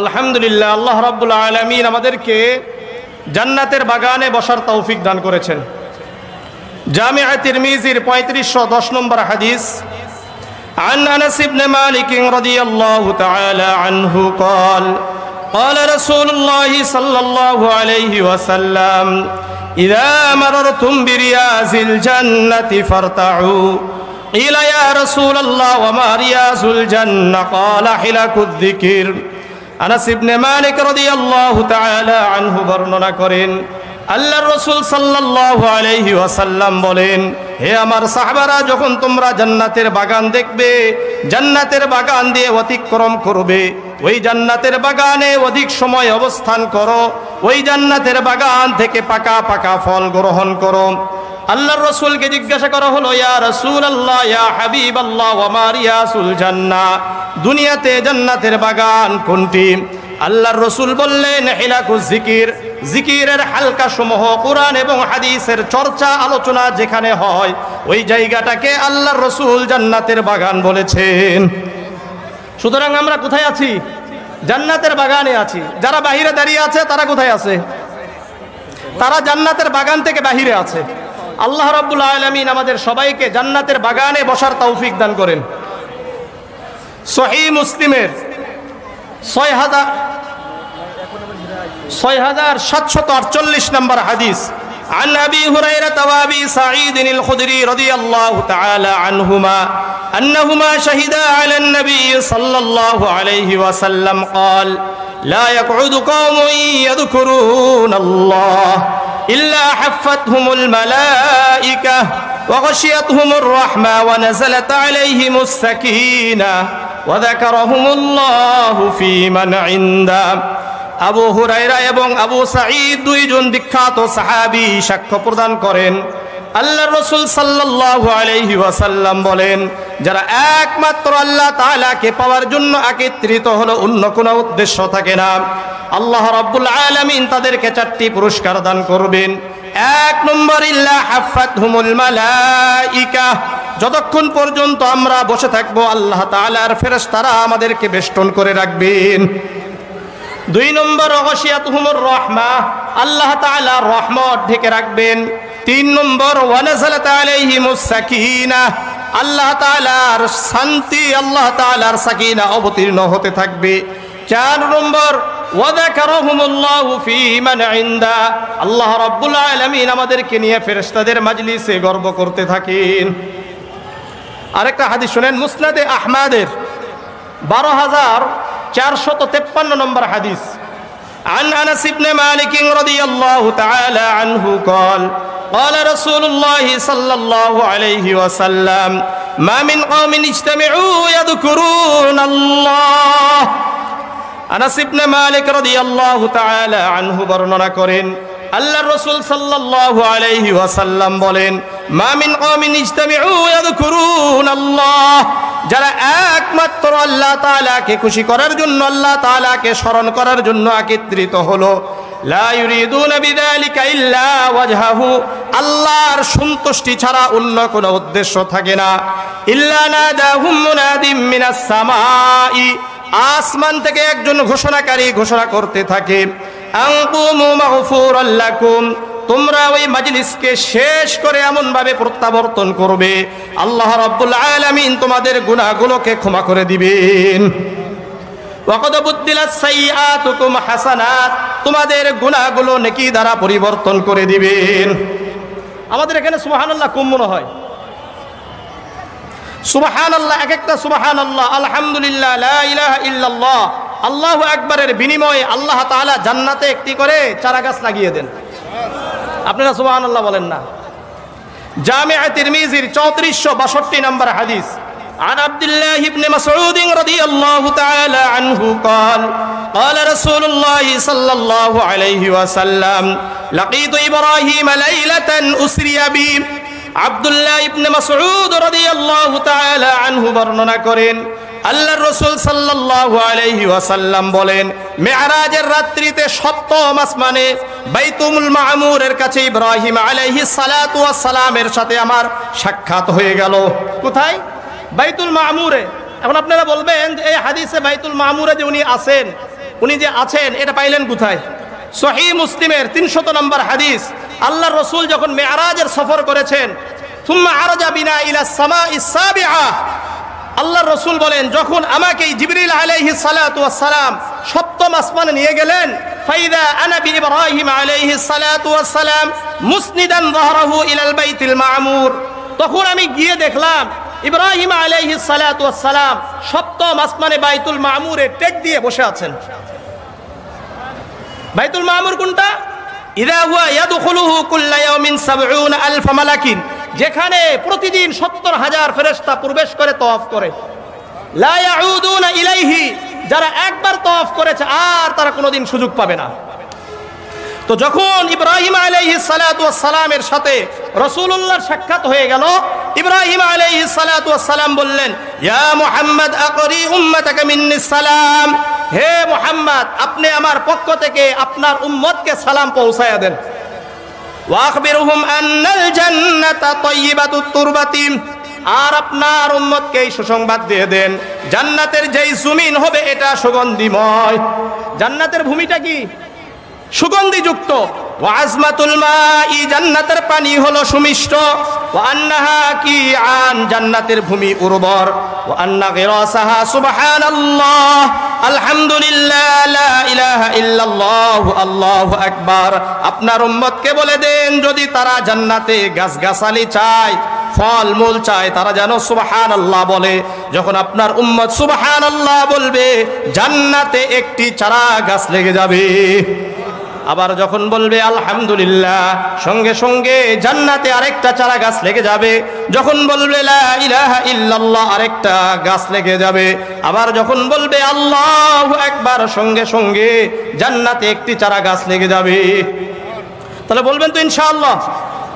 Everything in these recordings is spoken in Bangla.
আলহামদুলিল্লাহ, আল্লাহ রাব্বুল আলামিন আমাদেরকে জান্নাতের বাগানে বসার তৌফিক দান করেছেন। জামিআ তিরমিজির 3510 নম্বর হাদিস, عن أنس بن مالك رضي الله تعالى عنه قال قال رسول الله صلى الله عليه وسلم إذا مررتم برياض الجنة فارتعوا قيل يا رسول الله وما رياض الجنة قال حلق الذكر। আনাস ইবনে মালিক রাদিয়াল্লাহু তাআলা আনহু বর্ণনা করেন, আল্লাহর রাসূল সাল্লাল্লাহু আলাইহি ওয়াসাল্লাম বলেন, হে আমার সাহাবারা, যখন তোমরা জান্নাতের বাগান দেখবে, জান্নাতের বাগান দিয়ে অতিক্রম করবে, ওই জান্নাতের বাগানে অধিক সময় অবস্থান করো, ওই জান্নাতের বাগান থেকে পাকা পাকা ফল গ্রহণ করো। আল্লাহর রাসূলকে জিজ্ঞাসা করা হলো, ইয়া রাসূলুল্লাহ, ইয়া হাবিবাল্লাহ, ওয়া মা রিয়াসুল জান্নাহ, দুনিয়াতে জান্নাতের বাগান কোনটি? আল্লাহর রাসূল বললেন, হিলাকুজ জিকির, জিকিরের হালকা সমূহ, কোরআন এবং হাদিসের চর্চা আলোচনা যেখানে হয়, ওই জায়গাটাকে আল্লাহর রাসূল জান্নাতের বাগান বলেছেন। সুতরাং আমরা কোথায় আছি? জান্নাতের বাগানে আছি। যারা বাহিরে দাঁড়িয়ে আছে তারা কোথায় আছে? তারা জান্নাতের বাগান থেকে বাহিরে আছে। আল্লাহ রাব্বুল আলামিন আমাদের সবাইকে জান্নাতের বাগানে বসার তৌফিক দান করেন। সহিহ মুসলিমের 6748 নম্বর হাদিস, عن أبي هريرة وأبي سعيد الخدري رضي الله تعالى عنهما أنهما شهدا على النبي صلى الله عليه وسلم قال لا يقعد قوم يذكرون الله إلا حفتهم الملائكة وغشيتهم الرحمة ونزلت عليهم السكينة وذكرهم الله في من عنده। আবু হুরায়রা এবং আবু সাঈদ দুইজন বিখ্যাত সাহাবী সাক্ষ্য প্রদান করেন, আল্লাহর রাসূল সাল্লাল্লাহু আলাইহি ওয়াসাল্লাম বলেন, যারা একমাত্র আল্লাহ তাআলাকে পাওয়ার জন্য একত্রিত হলো, অন্য কোনো উদ্দেশ্য থাকে না, আল্লাহ রাব্বুল আলামিন তাদেরকে 4টি পুরস্কার দান করবেন। 1 নম্বর, ইল্লা হাফাতহুমুল মালাইকা, যতক্ষণ পর্যন্ত আমরা বসে থাকবো আল্লাহ তাআলার ফেরেশতারা আমাদেরকে বেষ্টন করে রাখবেন। 2 নম্বর, ওয়াশিয়াতুহুমুর রাহমাহ, আল্লাহ তাআলা রহমত ঢেকে রাখবেন। 3 নম্বর, ওয়ানাযালাত আলাইহিমুস সাকিনাহ, আল্লাহ তাআলার শান্তি, আল্লাহ তাআলার সাকিনা অবতীর্ণ হতে থাকবে। 4 নম্বর, ওয়াযাকারাহুমুল্লাহু ফী মান ইনদা, আল্লাহ রাব্বুল আলামিন আমাদেরকে নিয়ে ফেরেশতাদের মাজলিসে গর্ব করতে থাকেন। আরেকটা হাদিস শুনেন, মুসনাদে আহমদের 12453 নম্বর হাদিস, عن أنس بن مالك رضي الله تعالى عنه قال قال رسول الله صلى الله عليه وسلم ما من قوم اجتمعوا يذكرون الله। আনাস ইবনে মালিক রাদিয়াল্লাহু তাআলা আনহু বর্ণনা করেন, আল্লাহর রাসূল সাল্লাল্লাহু আলাইহি ওয়াসাল্লাম বলেন, মা মিন কওমিন ইজতামিউ ইয়াযকুরুনাল্লাহ, যারা একমাত্র আল্লাহ তাআলাকে খুশি করার জন্য, আল্লাহ তাআলাকে স্মরণ করার জন্য একত্রিত হলো, লা ইউরিদুনা বিযালিকা ইল্লা ওয়াজহাহু, আল্লাহর সন্তুষ্টি ছাড়া অন্য কোনো উদ্দেশ্য থাকে না, ইল্লা নাদাহুম মুনাদিম মিনাস সামাই, আসমান থেকে একজন ঘোষণাকারী ঘোষণা করতে থাকে, আনকুমু মাগফুরাল লাকুম, তোমরা ওই মাজলিসকে শেষ করে এমন ভাবে প্রত্যাবর্তন করবে, আল্লাহ রাব্বুল আলামিন তোমাদের গুনাহগুলোকে ক্ষমা করে দিবেন। ওয়াকাদ বুদ্দিলাস সাইয়্যাতুকুম হাসানাত, তোমাদের গুনাহগুলো নেকি দ্বারা পরিবর্তন করে দিবেন। আমাদের এখানে সুবহানাল্লাহ কম মনে হয়। সুবহানাল্লাহ, এক একটা সুবহানাল্লাহ, আলহামদুলিল্লাহ, লা ইলাহা ইল্লাল্লাহ, আল্লাহু আকবারের বিনিময়ে আল্লাহ তাআলা জান্নাতে একটি করে চারা গাছ লাগিয়ে দেন। আপনারা সুবহানাল্লাহ বলেন না? জামিআ তিরমিজির 3462 নম্বর হাদিস, عن عبد الله بن مسعود رضي الله تعالى عنه قال قال رسول الله صلى الله عليه وسلم لقيت إبراهيم ليلة أسري بي। আব্দুল্লাহ ইবনে মাসউদ রাদিয়াল্লাহু তাআলা আনহু বর্ণনা করেন, আল্লাহর রাসূল সাল্লাল্লাহু আলাইহি ওয়াসাল্লাম বলেন, মেরাজের রাত্রিতে সপ্তম আসমানে বাইতুল মামুরের কাছে ইব্রাহিম আলাইহিস সালাতু ওয়াস সালামের সাথে আমার সাক্ষাৎ হয়ে গেল। কোথায়? বাইতুল মামুরে। এখন আপনারা বলবেন যে এই হাদিসে বাইতুল মামুরে যে উনি আছেন, উনি যে আছেন এটা পাইলেন কোথায়? সহিহ মুসলিমের 300 নম্বর হাদিস। আল্লাহর রাসূল যখন মেরাজের সফর করেছেন, সুম্মা আরাজা বিনা ইলা সামাইস সাবিআ, আল্লাহর রাসূল বলেন যখন আমাকে জিবরিল আলাইহিস সালাতু ওয়াস সালাম সপ্তম আসমানে নিয়ে গেলেন, ফাইদা আনা বি ইব্রাহিম আলাইহিস সালাতু ওয়াস সালাম মুসনিদান যাহরাহু ইলাল বাইতিল মামুর, তখন আমি গিয়ে দেখলাম ইব্রাহিম আলাইহিস সালাতু ওয়াস সালাম সপ্তম আসমানে বাইতুল মামুরে টেক দিয়ে বসে আছেন। বাইতুল মামুর কোনটা? ইযা হুয়া ইয়াদখুলুহু কুল্লা ইয়াউমিন ৭০,০০০ মালাকিন, যেখানে প্রতিদিন ৭০,০০০ ফেরেশতা প্রবেশ করে তওয়াফ করে। লা ইয়াউদুনা ইলাইহি, যারা একবার তওয়াফ করেছে আর তারা কোনোদিন সুযোগ পাবে না। তো যখন ইব্রাহিম আলাইহিস সালাতু ওয়াস সালামের সাথে রাসূলুল্লাহর সাক্ষাৎ হয়ে গেল, ইব্রাহিম আলাইহিস সালাতু ওয়াস সালাম বললেন, ইয়া মুহাম্মদ আকরি উম্মাতাকা মিন্নিস সালাম, হে মুহাম্মদ আপনি আমার পক্ষ থেকে আপনার উম্মতকে সালাম পৌঁছায়া দেন। ওয়া আখবিরহুম আন্নাল জান্নাতা তাইয়্যিবাতুত তুরবাতি, আর আপনার উম্মতকে এই সুসংবাদ দিয়ে দেন জান্নাতের যেই জমিন হবে এটা সুগন্ধিময়। জান্নাতের ভূমিটা কি? সুগন্ধিযুক্ত। ওয়া আজমাতুল মাই, জান্নাতের পানি হলো সুমিষ্ট। ওয়া আন্নাহা কিআন, জান্নাতের ভূমি উর্বর। ওয়া আন্না গিরাসাহা সুবহানাল্লাহ আলহামদুলিল্লাহ লা ইলাহা ইল্লাল্লাহ আল্লাহু আকবার। আপনার উম্মতকে বলে দেন যদি তারা জান্নাতে গাছগাছালি চায়, ফলমূল চায়, তারা যেন সুবহানাল্লাহ বলে। যখন আপনার উম্মত সুবহানাল্লাহ বলবে জান্নাতে একটি চারা গাছ লেগে যাবে। আবার যখন বলবে আলহামদুলিল্লাহ, সঙ্গে সঙ্গে জান্নাতে আরেকটা চারা গাছ লেগে যাবে। যখন বলবে লা ইলাহা ইল্লাল্লাহ, আরেকটা গাছ লেগে যাবে। আবার যখন বলবে আল্লাহু আকবার, সঙ্গে সঙ্গে জান্নাতে একটি চারা গাছ লেগে যাবে। তাহলে বলবেন তো ইনশাআল্লাহ?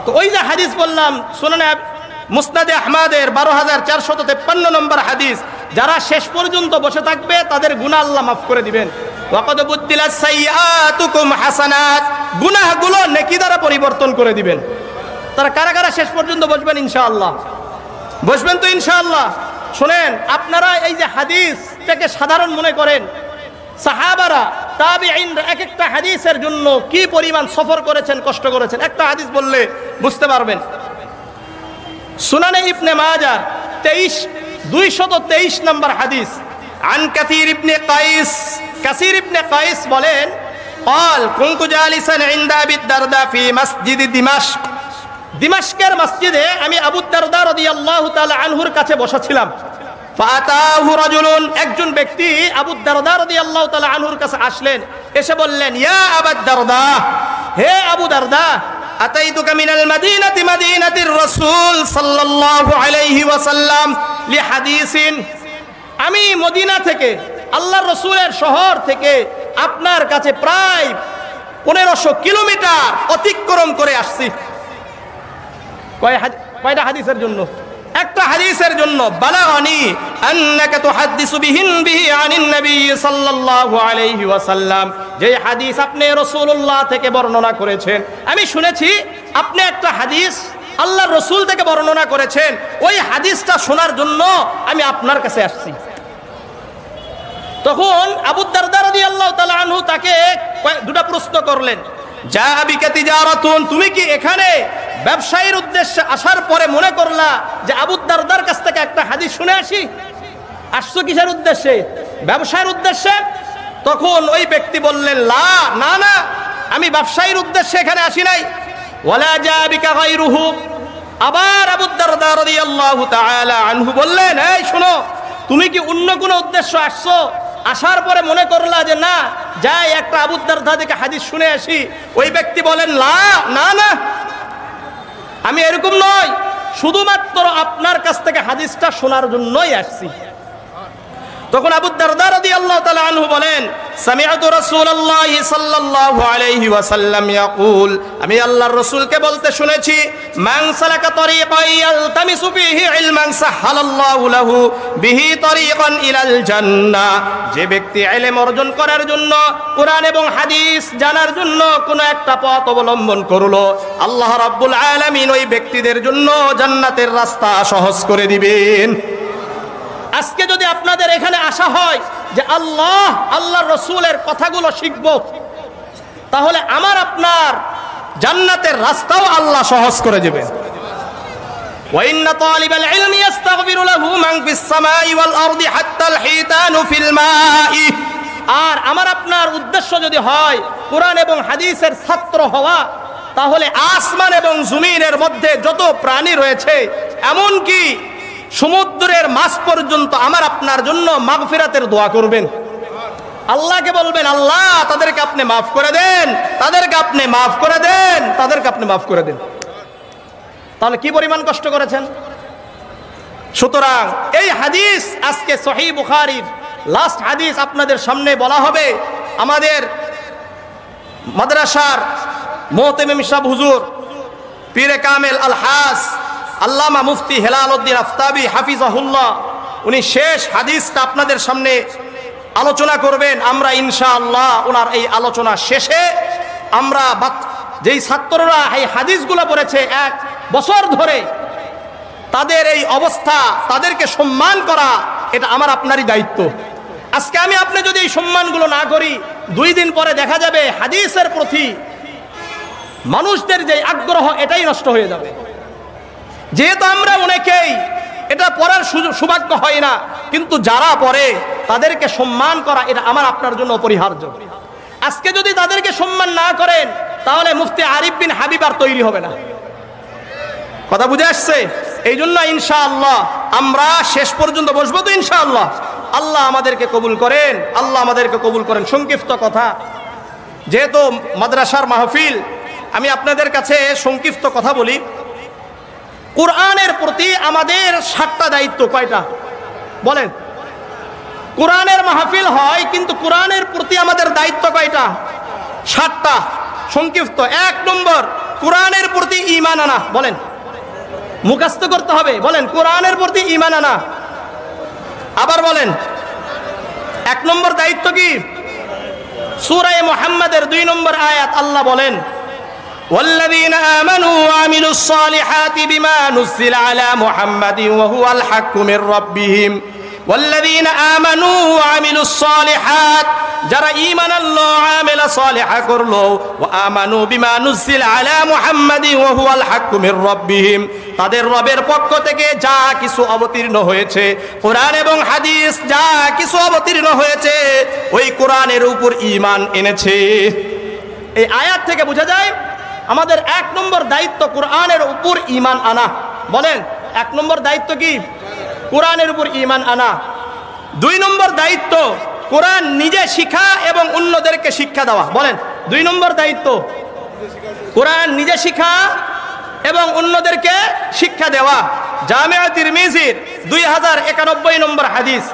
তো ওই যে হাদিস বললাম সুনানে মুসনাদে আহমদের ১২,৪৫৩ নম্বর হাদিস, যারা শেষ পর্যন্ত বসে থাকবে তাদের গুনাহ আল্লাহ মাফ করে দিবেন। ওয়াকাদ বুদ্দিলাস সাইয়্যাতুকুম হাসানাত, গুনাহগুলো নেকি দ্বারা পরিবর্তন করে দিবেন। তারা কারা কারা শেষ পর্যন্ত বসবেন ইনশাআল্লাহ? বসবেন তো ইনশাআল্লাহ? শুনেন, আপনারা এই যে হাদিসটাকে সাধারণ মনে করেন, সাহাবারা তাবিঈনরা এক একটা হাদিসের জন্য কি পরিমাণ সফর করেছেন, কষ্ট করেছেন। একটা হাদিস বললে বুঝতে পারবেন। সুনানে ইবনে মাজাহ 223 নম্বর হাদিস, আন কাসীর ইবনে কাইস, কাসীর ইবনে কাইস বলেন, قال كنت جالسا عند ابي الدرداء في مسجد دمشق, দিমাশকের মসজিদে আমি আবু দারদা রাদিয়াল্লাহু তাআলা আনহুর কাছে বসেছিলাম। ফাতাহু রাজুলুন, একজন ব্যক্তি আবু দারদা রাদিয়াল্লাহু তাআলা আনহুর কাছে আসলেন, এসে বললেন, ইয়া আবু দারদা, হে আবু দারদা, আতাইতুকা মিনাল মাদিনাতি, মাদিনাতির রাসূল সাল্লাল্লাহু আলাইহি ওয়াসাল্লাম লিহাদিসিন, আমি মদিনা থেকে, আল্লাহর রাসূলের শহর থেকে আপনার কাছে প্রায় 1500 কিলোমিটার অতিক্রম করে আসছি। কয়টা হাদিসের জন্য? একটা হাদিসের জন্য। বালাগানি আন্নাকা তুহাদ্দিসু বিহি আনিন নবী সাল্লাল্লাহু আলাইহি ওয়াসাল্লাম, যে হাদিস আপনি রাসূলুল্লাহ থেকে বর্ণনা করেছেন, আমি শুনেছি আপনি একটা হাদিস আল্লাহর রাসূল থেকে বর্ণনা করেছেন, ওই হাদিসটা শোনার জন্য আমি আপনার কাছে আসছি। তখন আবু দারদা রাদিয়াল্লাহু তাআলা আনহু তাকে দুটো প্রশ্ন করলেন, যা বিকা তিজারাতুন, তুমি কি এখানে ব্যবসায়ীর উদ্দেশ্যে আসার পরে মনে করলা যে আবু দারদার কাছ থেকে একটা হাদিস শুনে আসি? আসছো কিসের উদ্দেশ্যে? ব্যবসায়ের উদ্দেশ্যে? তখন ওই ব্যক্তি বললেন, লা, না না, আমি ব্যবসায়ীর উদ্দেশ্যে এখানে আসি নাই। ওয়ালা যা বিকা গায়রুহু, আবার আবু দারদা রাদিয়াল্লাহু তাআলা আনহু বললেন, এই শোনো, তুমি কি অন্য কোনো উদ্দেশ্য আসছো? আসার পরে মনে করলা যে না, যাই একটা আবু দারদা থেকে হাদিস শুনে আসি? ওই ব্যক্তি বলেন, লা, না না, আমি এরকম নয়, শুধুমাত্র আপনার কাছ থেকে হাদিসটা শোনার জন্যই আসছি। তখন আবু দারদা রাদিয়াল্লাহু তাআলা আনহু বলেন, সামিআতু রাসূলুল্লাহ সাল্লাল্লাহু আলাইহি ওয়াসাল্লাম ইয়াকুল, আমি আল্লাহর রাসূলকে বলতে শুনেছি, মান সালাকা তরিকান ইয়ালতামিসু ফীহি ইলমান সাহালাল্লাহু লাহু বিহি তরিকান ইলাল জান্নাহ, যে ব্যক্তি ইলম অর্জন করার জন্য, কুরআন এবং হাদিস জানার জন্য কোন একটা পথ অবলম্বন করলো, আল্লাহ রাব্বুল আলামিন ওই ব্যক্তিদের জন্য জান্নাতের রাস্তা সহজ করে দিবেন। আজকে যদি আপনাদের এখানে আসা হয়, যে আল্লাহর রসুলের কথাগুলো শিখব, তাহলে আমার আপনার জান্নাতের রাস্তাও আল্লাহ সহজ করে দেবে। وَإِنَّ طَالِبَ الْعِلْمِ يَسْتَغْفِرُ لَهُ مَنْ فِي السَّمَاءِ وَالْأَرْضِ حَتَّى الْحِيتَانُ فِي الْمَاءِ। আর আমার আপনার উদ্দেশ্য যদি হয় কোরআন এবং হাদিসের ছাত্র হওয়া, তাহলে আসমান এবং জমিনের মধ্যে যত প্রাণী রয়েছে, এমনকি সমুদ্রের মাছ পর্যন্ত আমার আপনার জন্য মাগফিরাতের দোয়া করবেন। আল্লাহকে বলবেন, আল্লাহ তাদেরকে আপনি মাফ করে দেন, তাদেরকে আপনি মাফ করে দেন, তাদেরকে আপনি মাফ করে দেন। তাহলে কি পরিমাণ কষ্ট করেছেন। সুতরাং এই হাদিস আজকে সহিহ বুখারীর লাস্ট হাদিস আপনাদের সামনে বলা হবে। আমাদের মাদ্রাসার মুহতামিম সাহেব হুজুর পীরে কামেল আল-হাস আল্লামা মুফতি হেলাল উদ্দিন আফতাবি হাফিজাহুল্লাহ, উনি শেষ হাদিসটা আপনাদের সামনে আলোচনা করবেন। আমরা ইনশাআল্লাহ ওনার এই আলোচনা শেষে আমরা যেই ছাত্ররা এই হাদিসগুলো পড়েছে 1 বছর ধরে, তাদের এই অবস্থা, তাদেরকে সম্মান করা, এটা আমার আপনারই দায়িত্ব। আজকে আমি আপনি যদি এই সম্মানগুলো না করি, 2 দিন পরে দেখা যাবে হাদিসের প্রতি মানুষদের যে আগ্রহ, এটাই নষ্ট হয়ে যাবে। যেহেতু আমরা অনেকেই এটা পড়ার সৌভাগ্য হয় না, কিন্তু যারা পড়ে তাদেরকে সম্মান করা, এটা আমার আপনার জন্য অপরিহার্য। আজকে যদি তাদেরকে সম্মান না করেন, তাহলে মুফতি আরিফ বিন হাবিব আর তৈরি হবে না। কথা বুঝে আসছে? এই জন্য ইনশাআল্লাহ আমরা শেষ পর্যন্ত বসবো তো ইনশাআল্লাহ। আল্লাহ আমাদেরকে কবুল করেন, আল্লাহ আমাদেরকে কবুল করেন। সংক্ষিপ্ত কথা, যেহেতু মাদ্রাসার মাহফিল, আমি আপনাদের কাছে সংক্ষিপ্ত কথা বলি। কোরআনের প্রতি আমাদের 7টা দায়িত্ব। কয়টা বলেন? কোরআনের মাহফিল হয়, কিন্তু কোরআনের প্রতি আমাদের দায়িত্ব কয়টা? 7টা। সংক্ষিপ্ত। 1 নম্বর, কোরআনের প্রতি ঈমান আনা। বলেন, মুখস্থ করতে হবে। বলেন, কোরআনের প্রতি ঈমান আনা। আবার বলেন, 1 নম্বর দায়িত্ব কি? সূরা মুহাম্মাদের 2 নম্বর আয়াত আল্লাহ বলেন, والذين آمنوا وعملوا الصالحات بما نزل على محمد وهو الحق من ربهم والذين آمنوا وعملوا الصالحات, যারা ঈমান আনলো, আমল সালিহা করলো, ওয়া আমানু বিমা নুজিল আলা মুহাম্মাদিন ওয়া হুয়াল হাক্কু মির রাব্বিহিম, তাদের রবের পক্ষ থেকে যা কিছু অবতীর্ণ হয়েছে, কোরআন এবং হাদিস যা কিছু অবতীর্ণ হয়েছে, ওই কোরআনের উপর ঈমান এনেছে। এই আয়াত থেকে বোঝা যায় আমাদের 1 নম্বর দায়িত্ব কোরআনের উপর ঈমান আনা। বলেন, 1 নম্বর দায়িত্ব কি? কোরআনের উপর ঈমান আনা। 2 নম্বর দায়িত্ব কোরআন নিজে শিখা এবং অন্যদেরকে শিক্ষা দেওয়া। বলেন, 2 নম্বর দায়িত্ব কোরআন নিজে শিখা এবং অন্যদেরকে শিক্ষা দেওয়া। জামিআ তিরমিজির 2091 নম্বর হাদিস,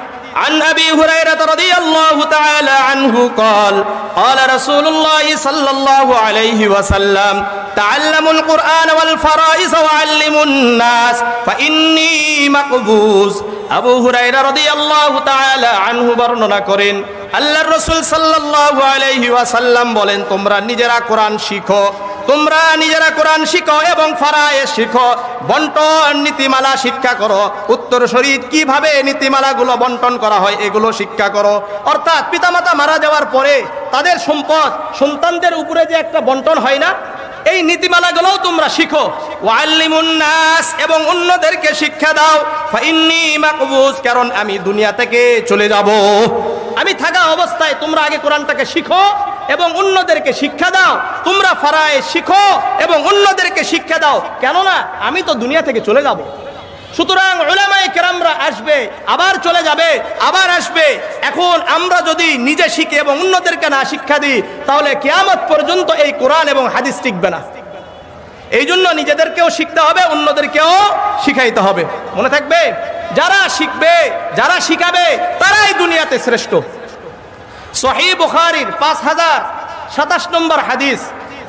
عن أبي هريرة رضي الله تعالى عنه قال قال رسول الله صلى الله عليه وسلم تعلموا القرآن والفرائض وعلموا الناس فإني مقبوس। আবু হুরায়রা রাদিয়াল্লাহু তাআলা আনহু বর্ণনা করেন, আল্লাহর রাসূল সাল্লাল্লাহু আলাইহি ওয়াসাল্লাম বলেন, তোমরা নিজেরা কোরআন শিখো, তোমরা নিজেরা কোরআন শিখো এবং ফরায়েজ শিখো, বন্টন নীতিমালা শিক্ষা করো, উত্তরসূরি কিভাবে নীতিমালাগুলো বন্টন করা হয় এগুলো শিক্ষা করো। অর্থাৎ পিতামাতা মারা যাওয়ার পরে তাদের সম্পদ সন্তানদের উপরে যে একটা বন্টন হয় না, এই নীতিমালাগুলোও তোমরা শিখো। ওয়াল্লিমুন নাস, এবং অন্যদেরকে শিক্ষা দাও। ফাইন্নী মাকবুস, কারণ আমি দুনিয়া থেকে চলে যাব। আমি থাকা অবস্থায় তোমরা আগে কোরআনটাকে শিখো এবং অন্যদেরকে শিক্ষা দাও। তোমরা ফরায়েজ শিখো এবং অন্যদেরকে শিক্ষা দাও, কেননা আমি তো দুনিয়া থেকে চলে যাব। সুতরাং উলামায়ে কেরামরা আসবে, আবার চলে যাবে, আবার আসবে। এখন আমরা যদি নিজে শিখি এবং অন্যদেরকে না শিক্ষা দিই, তাহলে কিয়ামত পর্যন্ত এই কোরআন এবং হাদিস টিকবে না। এই জন্য নিজেদেরকেও শিখতে হবে, অন্যদেরকেও শিখাইতে হবে। মনে থাকবে, যারা শিখবে, যারা শিখাবে, তারাই দুনিয়াতে শ্রেষ্ঠ। সহিহ বুখারীর 5027 নম্বর হাদিস,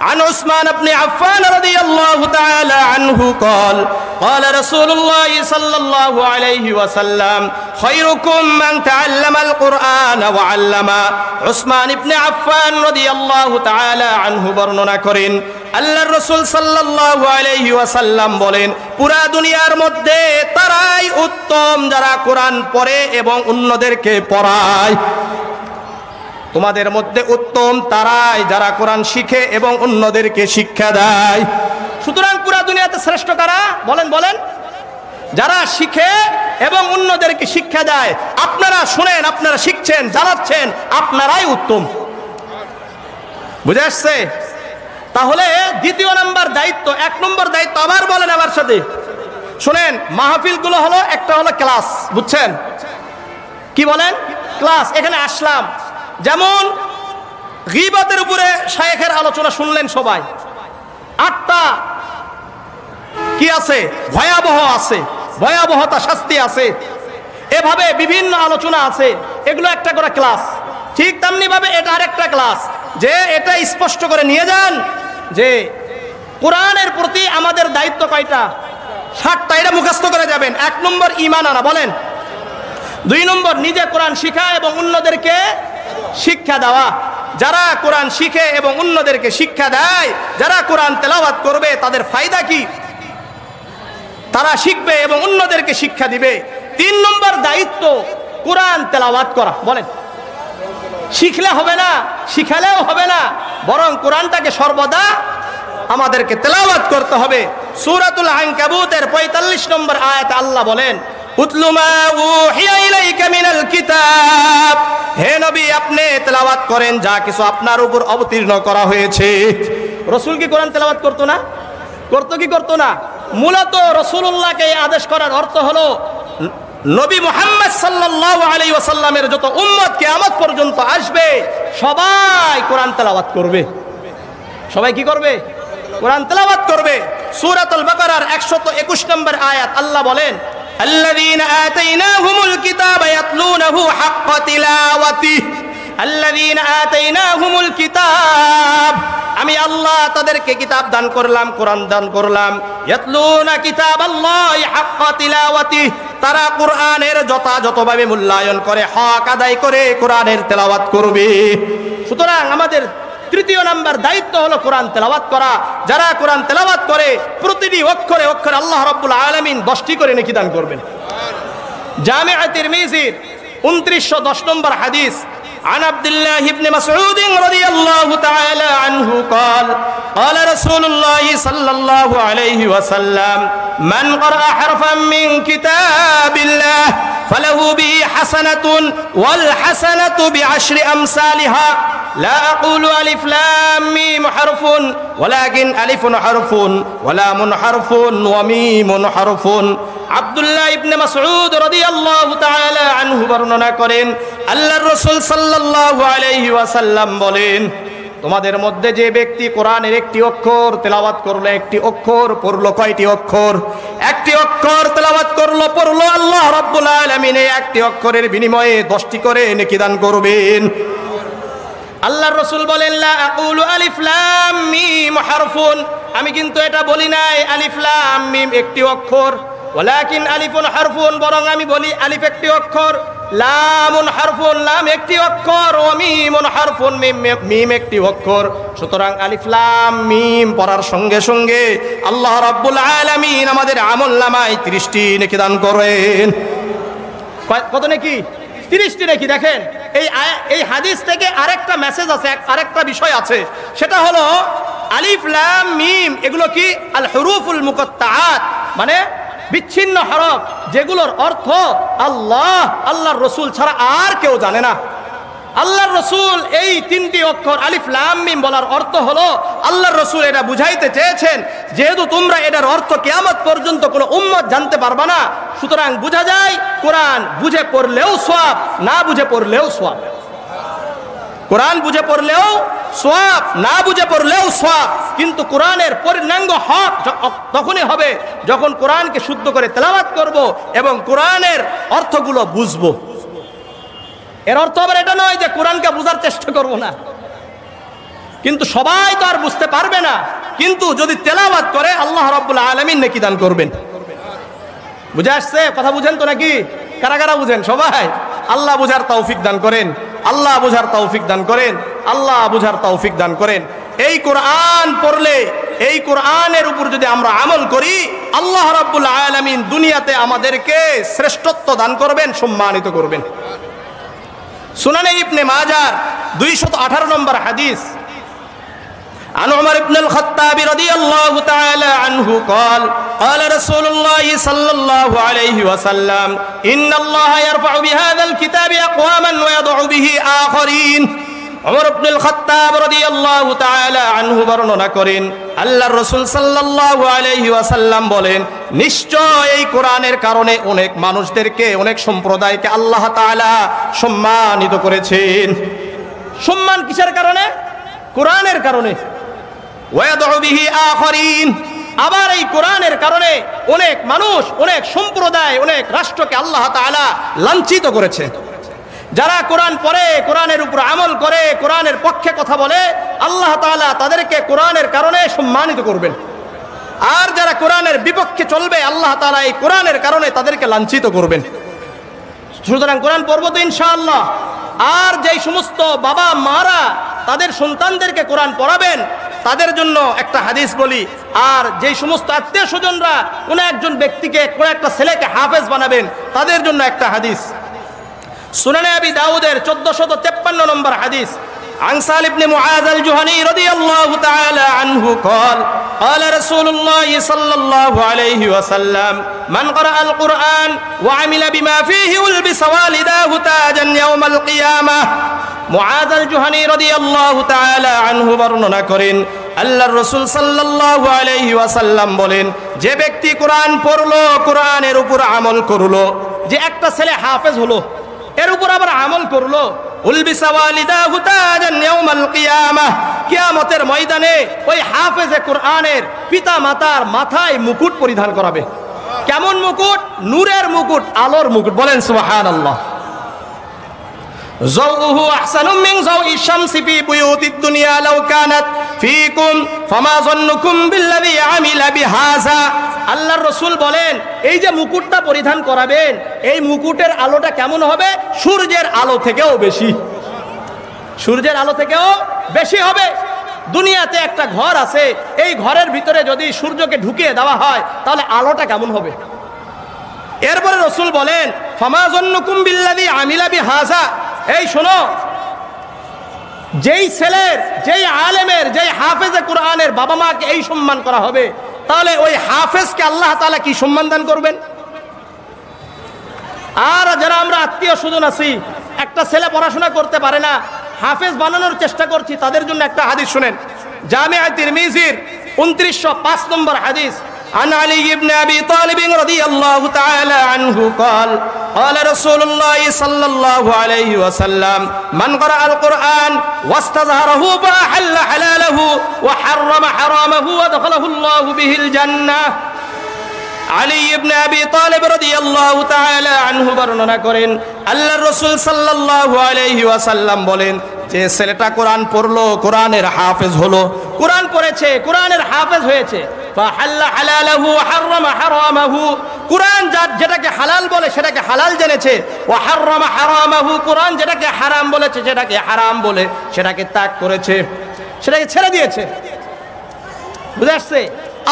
عن عثمان بن عفان رضي الله تعالى عنه قال قال رسول الله صلى الله عليه وسلم خيركم من تعلم القرآن وعلمه عثمان بن عفان رضي الله تعالى عنه বর্ণনা করেন আল্লাহর রাসূল সাল্লাল্লাহু আলাইহি ওয়াসাল্লাম বলেন পুরা দুনিয়ার মধ্যে তারাই উত্তম যারা কোরআন পড়ে এবং অন্যদেরকে পড়ায় তোমাদের মধ্যে উত্তম তারাই যারা কোরআন শিখে এবং অন্যদেরকে শিক্ষা দেয় সুতরাং পুরা দুনিয়াতে শ্রেষ্ঠ কারা বলেন বলেন যারা শিখে এবং অন্যদেরকে শিক্ষা দেয় আপনারা শুনেন আপনারা শিখছেন জানাচ্ছেন আপনারাই উত্তম বুঝে আসছে তাহলে দ্বিতীয় নাম্বার দায়িত্ব এক নম্বর দায়িত্ব আবার বলেন আমার সাথে শুনেন মাহফিলগুলো হলো একটা হলো ক্লাস বুঝছেন কি বলেন ক্লাস এখানে আসলাম যেমন গীবতের উপরে শায়েখের আলোচনা শুনলেন সবাই 8টা কি আছে ভয়াবহতা শাস্তি আছে এভাবে বিভিন্ন আলোচনা আছে এগুলো একটা করে ক্লাস ঠিক তেমনি ভাবে এটা আরেকটা ক্লাস যে এটা স্পষ্ট করে নিয়ে যান যে কোরআনের প্রতি আমাদের দায়িত্ব কয়টা 7টা এটা মুখস্থ করে যাবেন 1 নম্বর ঈমান আনা বলেন 2 নম্বর নিজে কোরআন শিখা এবং অন্যদেরকে শিক্ষা দেওয়া যারা কোরআন শিখে এবং অন্যদেরকে শিক্ষা দেয় যারা কোরআন তেলাওয়াত করবে তাদের ফায়দা কি তারা শিখবে এবং অন্যদেরকে শিক্ষা দিবে 3 নম্বর দায়িত্ব কোরআন তেলাওয়াত করা বলেন শিখলে হবে না শিখালেও হবে না বরং কোরআনটাকে সর্বদা আমাদেরকে তেলাওয়াত করতে হবে সূরাতুল আনকাবুতের 45 নম্বর আয়াতে আল্লাহ বলেন উতলু মা উহিয়া ইলাইকা মিনাল কিতাব হে নবী আপনি তেলাওয়াত করেন যা কিছু আপনার উপর অবতীর্ণ করা হয়েছে রাসূল কি কোরআন তেলাওয়াত করতো না করতো না মূলত রাসূলুল্লাহকে আদেশ করার অর্থ হলো নবী মুহাম্মদ সাল্লাল্লাহু আলাইহি ওয়াসাল্লামের যত উম্মত কিয়ামত পর্যন্ত আসবে সবাই কোরআন তেলাওয়াত করবে সবাই কি করবে কোরআন তেলাওয়াত করবে সূরাতুল বাকারার 121 নম্বর আয়াত আল্লাহ বলেন الذين آتيناهم الكتاب يتلونه حق تلاوته الذين آتيناهم الكتاب আমি আল্লাহ তাদেরকে কিতাব দান করলাম কোরআন দান করলাম ইয়াতলুনা কিতাবাল্লাহি হাক্কা তিলাওয়াতিহি তারা কোরআনের যথাযথভাবে মূল্যায়ন করে হক আদায় করে কোরআনের তেলাওয়াত করবে সুতরাং আমাদের তৃতীয় নাম্বার দায়িত্ব হলো কোরআন তেলাওয়াত করা যারা কোরআন তেলাওয়াত করে প্রতিটি অক্ষরে অক্ষরে আল্লাহ রাব্বুল আলামিন 10টি করে নেকি দান করবেন জামিআ তিরমিজির 2910 নম্বর হাদিস عن عبد الله بن مسعود رضي الله تعالى عنه قال قال رسول الله صلى الله عليه وسلم من قرأ حرفا من كتاب الله فله به حسنة والحسنة بعشر أمثالها لا أقول ألف لام ميم حرف ولكن ألف حرف ولام حرف وميم حرف আব্দুল্লাহ ইবনে মাসউদ রাদিয়াল্লাহু তাআলা আনহু বর্ণনা করেন আল্লাহর রাসূল সাল্লাল্লাহু আলাইহি ওয়াসাল্লাম বলেন তোমাদের মধ্যে যে ব্যক্তি কোরআনের একটি অক্ষর তেলাওয়াত করলো একটি অক্ষর পড়লো কয়টি অক্ষর একটি অক্ষর তেলাওয়াত করলো পড়লো আল্লাহ রাব্বুল আলামিন এই একটি অক্ষরের বিনিময়ে 10টি করে নেকি দান করবেন আল্লাহর রাসূল বলেন লা আকুলু আলিফ লাম মিম হারফুন আমি কিন্তু এটা বলি নাই আলিফ লাম মিম একটি অক্ষর ওয়ালাকিন আলিফুন হারফুন বরং আমি বলি আলিফ একটি অক্ষর লামুন হারফুন লাম একটি অক্ষর ও মিমুন হারফুন মিম একটি অক্ষর সুতরাং আলিফ লাম মিম পড়ার সঙ্গে সঙ্গে আল্লাহ রাব্বুল আলামিন আমাদের আমলনামায় 30টি নেকি দান করেন কত নেকি 30টি নেকি দেখেন এই হাদিস থেকে আরেকটা মেসেজ আছে আরেকটা বিষয় আছে সেটা হলো আলিফ লাম মিম এগুলো কি আল হুরুফুল মুকাত্তাআত মানে বিচ্ছিন্ন হরফ যেগুলোর অর্থ আল্লাহ আল্লাহর রাসূল ছাড়া আর কেউ জানে না আল্লাহর রাসূল এই 3টি অক্ষর আলিফ লাম মিম বলার অর্থ হলো আল্লাহর রাসূল এটা বুঝাইতে চেয়েছেন যেহেতু তোমরা এটার অর্থ কিয়ামত পর্যন্ত কোনো উম্মত জানতে পারবে না সুতরাং বোঝা যায় কোরআন বুঝে পড়লেও সওয়াব না বুঝে পড়লেও সওয়াব কোরআন বুঝে পড়লেও সওয়াব না বুঝে পড়লেও সওয়াব কিন্তু কোরআনের পূর্ণাঙ্গ হক তখনই হবে যখন কোরআনকে শুদ্ধ করে তেলাওয়াত করব এবং কোরআনের অর্থগুলো বুঝব এর অর্থ আবার এটা নয় যে কোরআনকে বোঝার চেষ্টা করব না কিন্তু সবাই তো আর বুঝতে পারবে না, কিন্তু যদি তেলাওয়াত করে আল্লাহ রাব্বুল আলামিন নেকি দান করবেন। বুঝে আসছে কথা? বুঝেন তো নাকি? কারা কারা বুঝেন? সবাই? আল্লাহ বুঝার তৌফিক দান করেন, আল্লাহ বুঝার তৌফিক দান করেন, আল্লাহ বুঝার তৌফিক দান করেন। এই কোরআন পড়লে, এই কোরআনের উপর যদি আমরা আমল করি, আল্লাহ রাব্বুল আলামিন দুনিয়াতে আমাদেরকে শ্রেষ্ঠত্ব দান করবেন, সম্মানিত করবেন। সুনানে ইবনে মাজাহ 218 নম্বর হাদিস, عن عمر بن الخطاب رضي الله تعالى عنه قال قال رسول الله صلى الله عليه وسلم إن الله يرفع بهذا الكتاب أقواما ويضع به آخرين। উমর ইবনুল খাত্তাব রাদিয়াল্লাহু তাআলা আনহু বর্ণনা করেন, আল্লাহর রাসূল সাল্লাল্লাহু আলাইহি ওয়াসাল্লাম বলেন, নিশ্চয় এই কোরআনের কারণে অনেক মানুষদেরকে, অনেক সম্প্রদায়কে আল্লাহ তাআলা সম্মানিত করেছেন। সম্মান কিসের কারণে? কোরআনের কারণে। ওয়ায়াদউ বিহি আখারিন, আবার এই কোরআনের কারণে অনেক মানুষ, অনেক সম্প্রদায়, অনেক রাষ্ট্রকে আল্লাহ তাআলা লাঞ্ছিত করেছে। যারা কোরআন পড়ে, কোরআনের উপর আমল করে, কোরআনের পক্ষে কথা বলে, আল্লাহ তাআলা তাদেরকে কোরআনের কারণে সম্মানিত করবেন। আর যারা কোরআনের বিপক্ষে চলবে, আল্লাহ তাআলা এই কোরআনের কারণে তাদেরকে লাঞ্ছিত করবেন। সুতরাং কোরআন পড়বো তো ইনশাআল্লাহ। আর যেই সমস্ত বাবা মারা তাদের সন্তানদেরকে কোরআন পড়াবেন, তাদের জন্য একটা হাদিস বলি। আর যেই সমস্ত আত্মীয় স্বজনরা কোনো একজন ব্যক্তিকে, কোনো একটা ছেলেকে হাফেজ বানাবেন, তাদের জন্য একটা হাদিস। সুনানে আবি দাউদের 1453 নম্বর হাদিস, عن سالم بن معاذ الجهني رضي الله تعالى عنه قال قال رسول الله صلى الله عليه وسلم من قرأ القرآن وعمل بما فيه ألبس والداه تاجا يوم القيامة। মুআয আল জুহানী রাদিয়াল্লাহু তাআলা আনহু বর্ণনা করেন, আল্লাহর রাসূল সাল্লাল্লাহু আলাইহি ওয়াসাল্লাম বলেন, যে ব্যক্তি কোরআন পড়লো, কোরআনের উপর আমল করলো, যে একটা ছেলে হাফেজ হলো, এর উপর আবার আমল করলো, উলবিসা ওয়ালিদাহু তাজান ইয়াউমাল কিয়ামাহ, কিয়ামতের ময়দানে ওই হাফেজে কোরআনের পিতা মাতার মাথায় মুকুট পরিধান করাবে। কেমন মুকুট? নূরের মুকুট, আলোর মুকুট। বলেন সুবহানাল্লাহ। যাওউহু আহসানু মিন যাওই শামসি ফি বুয়ুতিদ দুনিয়া লাউ কানাত ফীকুম ফামা যান্নুকুম বিল্লাযী আমিলা বিহাযা। আল্লাহর রাসূল বলেন, এই যে মুকুটটা পরিধান করাবেন, এই মুকুটের আলোটা কেমন হবে? সূর্যের আলো থেকেও বেশি, সূর্যের আলো থেকেও বেশি হবে। দুনিয়াতে একটা ঘর আছে, এই ঘরের ভিতরে যদি সূর্যকে ঢুকিয়ে দেওয়া হয়, তাহলে আলোটা কেমন হবে? এরপরে রাসূল বলেন, ফামা যান্নুকুম বিল্লাযী আমিলা বিহাযা, এই শোনো, যেই ছেলের, যেই আলেমের, যেই হাফেজে কোরআনের বাবা মাকে এই সম্মান করা হবে, তাহলে ওই হাফেজকে আল্লাহ তাআলা কি সম্মান দান করবেন? আর যারা আমরা আত্মীয় স্বজন আছি, একটা ছেলে পড়াশোনা করতে পারে না, হাফেজ বানানোর চেষ্টা করছি, তাদের জন্য একটা হাদিস শুনেন। জামিআ তিরমিজির 2905 নম্বর হাদিস, عن علي بن أبي طالب رضي الله تعالى عنه قال قال رسول الله صلى الله عليه وسلم من قرأ القرآن واستظهره فأحل حلاله وحرم حرامه وادخله الله به الجنة। আলী ইবনে আবি তালিব রাদিয়াল্লাহু তাআলা আনহু বর্ণনা করেন, আল্লাহর রাসূল সাল্লাল্লাহু আলাইহি ওয়াসাল্লাম বলেন, যে ছেলেটা কোরআন পড়লো, কোরআনের হাফেজ হলো, কোরআন পড়েছে, কোরআনের হাফেজ হয়েছে, ফাহাল্লা হালালাহু ওয়া হাররামা হারামাহু, কোরআন যেটাকে হালাল বলে সেটাকে হালাল জেনেছে, ওয়া হাররামা হারামাহু, কোরআন যেটাকে হারাম বলেছে সেটাকে হারাম বলে সেটাকে ত্যাগ করেছে, সেটাকে ছেড়ে দিয়েছে। বুঝে আসছে?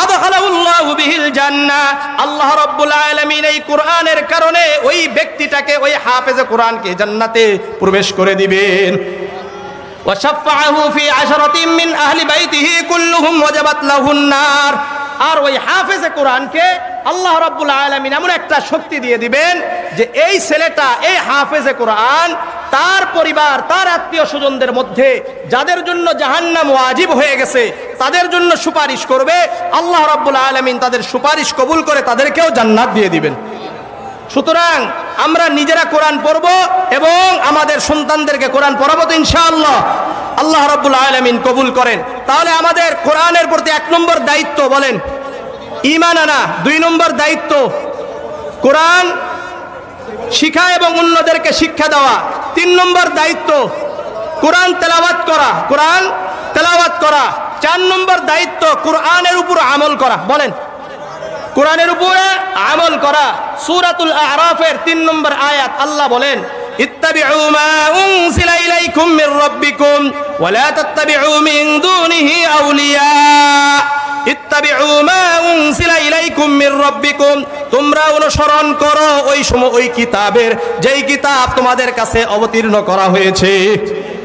আদখালাহুল্লাহু বিহিল জান্নাহ, আল্লাহ রাব্বুল আলামিন এই কোরআনের কারণে ওই ব্যক্তিটাকে, ওই হাফেজে কোরআনকে জান্নাতে প্রবেশ করে দিবেন। ওয়া শাফাআহু ফি আশরাতিন মিন আহলি বাইতিহি কুল্লুহুম ওয়াজাবাত লাহুন নার, আর ওই হাফেজে কোরআনকে আল্লাহ রাব্বুল আলামিন এমন একটা শক্তি দিয়ে দিবেন যে এই ছেলেটা, এই হাফেজে কোরআন, তার পরিবার, তার আত্মীয় স্বজনদের মধ্যে যাদের জন্য জাহান্নাম ওয়াজিব হয়ে গেছে, তাদের জন্য সুপারিশ করবে। আল্লাহ রাব্বুল আলামিন তাদের সুপারিশ কবুল করে তাদেরকেও জান্নাত দিয়ে দিবেন। সুতরাং আমরা নিজেরা কোরআন পড়ব এবং আমাদের সন্তানদেরকে কোরআন পড়াবো তো ইনশাআল্লাহ। আল্লাহ রাব্বুল আলামিন কবুল করেন। তাহলে আমাদের কোরআনের প্রতি 1 নম্বর দায়িত্ব বলেন ঈমান আনা, 2 নম্বর দায়িত্ব কোরআন শিখা এবং অন্যদেরকে শিক্ষা দেওয়া, 3 নম্বর দায়িত্ব কোরআন তেলাওয়াত করা, কোরআন তেলাওয়াত করা। 4 নম্বর দায়িত্ব কোরআনের উপর আমল করা। বলেন, কোরআনের উপরে আমল করা। সূরাতুল আরাফের 3 নম্বর আয়াত আল্লাহ বলেন, ইত্তাবিউ মা উনজিলা ইলাইকুম মির রাব্বিকুম ওয়া লা তাত্তাবিউ মিন দুনিহি আউলিয়া। ইত্তাবিউ মা উনজিলা ইলাইকুম মির রাব্বিকুম, তোমরা অনুসরণ করো ওই কিতাবের যেই কিতাব তোমাদের কাছে অবতীর্ণ করা হয়েছে।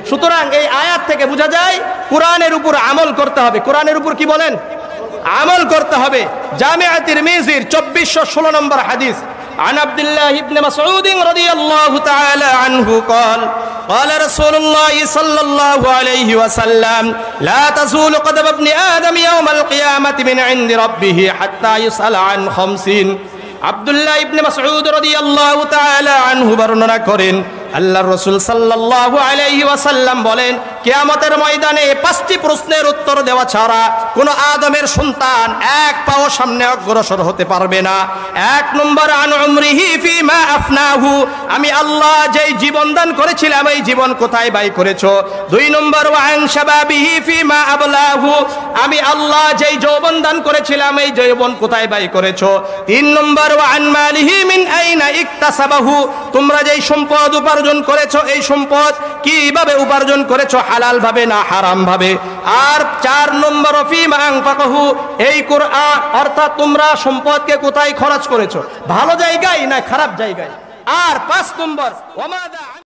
সুতরাং এই আয়াত থেকে বোঝা যায় কোরআনের উপর আমল করতে হবে। কোরআনের উপর কি বলেন? আমল করতে হবে। জামিআ তিরমিজির 2416 নম্বর হাদিস, عن عبد الله بن مسعود رضي الله تعالى عنه قال قال رسول الله صلى الله عليه وسلم لا تزول قدم ابن آدم يوم القيامة من عند ربه حتى يسأل عن 50। আব্দুল্লাহ ইবনে মাসউদ রাদিয়াল্লাহু তাআলা আনহু বর্ণনা করেন, আল্লাহর রাসূল সাল্লাল্লাহু আলাইহি ওয়াসাল্লাম বলেন, কিয়ামতের ময়দানে 5টি প্রশ্নের উত্তর দেওয়া ছাড়া কোনো আদমের সন্তান এক পাও সামনে অগ্রসর হতে পারবে না। 1 নম্বর, আন উমরিহি ফিমা আফনাহু, আমি আল্লাহ যেই জীবন দান করেছিলাম এই জীবন কোথায় ব্যয় করেছো। 2 নম্বর, ওয়া আন শাবাবিহি ফিমা আবলাহু, আমি আল্লাহ যেই যৌবন দান করেছিলাম এই যৌবন কোথায় ব্যয় করেছো। 3 নম্বর, ওয়া আন মালিহি মিন আইনা ইকতাসাবাহু, তোমরা যেই সম্পদ উপার্জন করেছো এই সম্পদ কিভাবে উপার্জন করেছো, হালাল ভাবে না হারাম ভাবে। আর 4 নম্বর, ফিমা আনফাকাহু, এই কোরআন অর্থাৎ তোমরা সম্পদকে কোথায় খরচ করেছো, ভালো জায়গায় না খারাপ জায়গায়। আর 5 নম্বর, ওয়ামাদা